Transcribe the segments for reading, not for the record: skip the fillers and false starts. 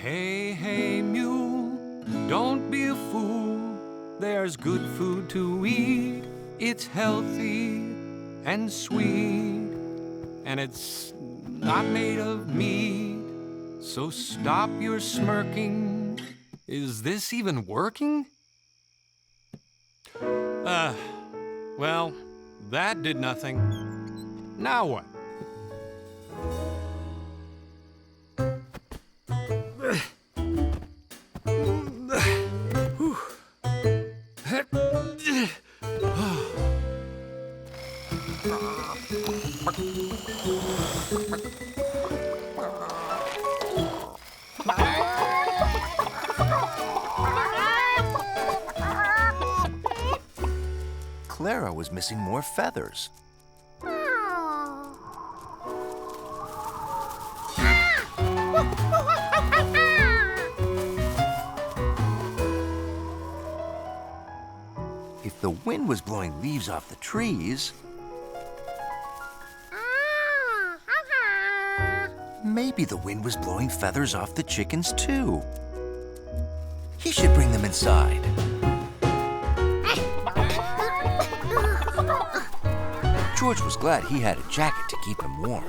Hey, hey, mule, don't be a fool. There's good food to eat. It's healthy and sweet, and it's not made of meat. So stop your smirking. Is this even working? Well, that did nothing. Now what? Clara was missing more feathers. If the wind was blowing leaves off the trees, maybe the wind was blowing feathers off the chickens too. He should bring them inside. George was glad he had a jacket to keep him warm.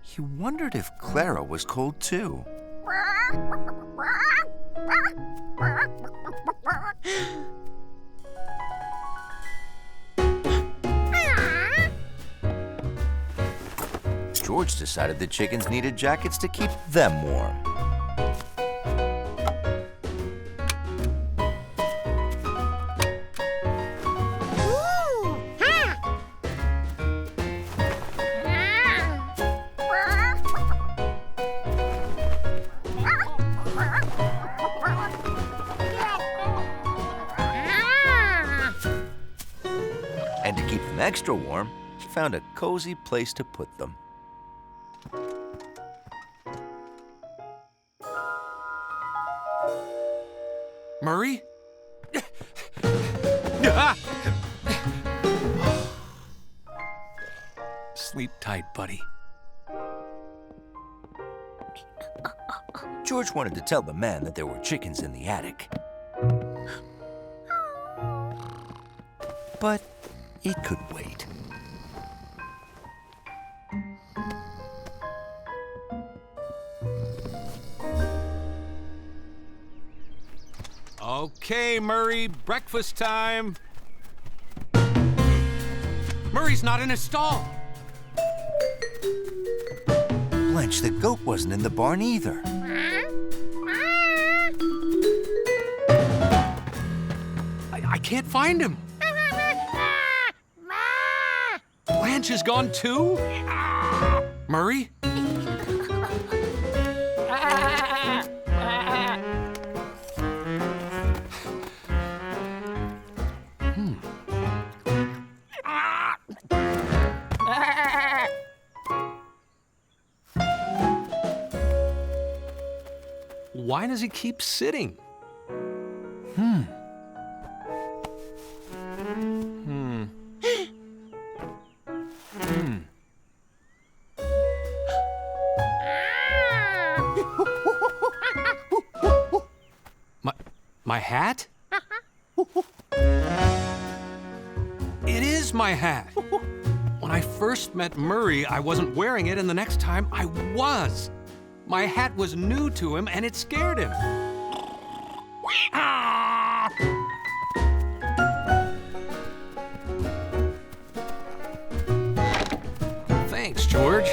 He wondered if Clara was cold too. George decided the chickens needed jackets to keep them warm. And to keep them extra warm, he found a cozy place to put them. Murray? Sleep tight, buddy. George wanted to tell the man that there were chickens in the attic. But it could wait. Okay, Murray, breakfast time. Murray's not in his stall. Blanche the goat wasn't in the barn either. I can't find him. Blanche is gone too? Murray? Why does he keep sitting? My hat? It is my hat. When I first met Murray, I wasn't wearing it, and the next time I was. My hat was new to him, and it scared him. Thanks, George.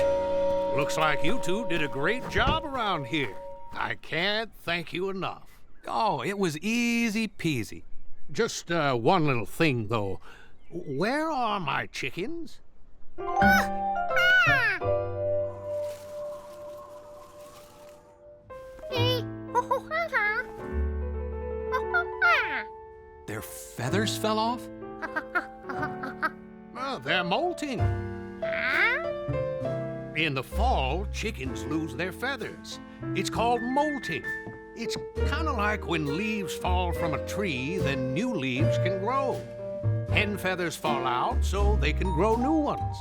Looks like you two did a great job around here. I can't thank you enough. Oh, it was easy peasy. Just one little thing, though. Where are my chickens? Their feathers fell off? Well, they're molting. In the fall, chickens lose their feathers. It's called molting. It's kind of like when leaves fall from a tree, then new leaves can grow. Hen feathers fall out so they can grow new ones.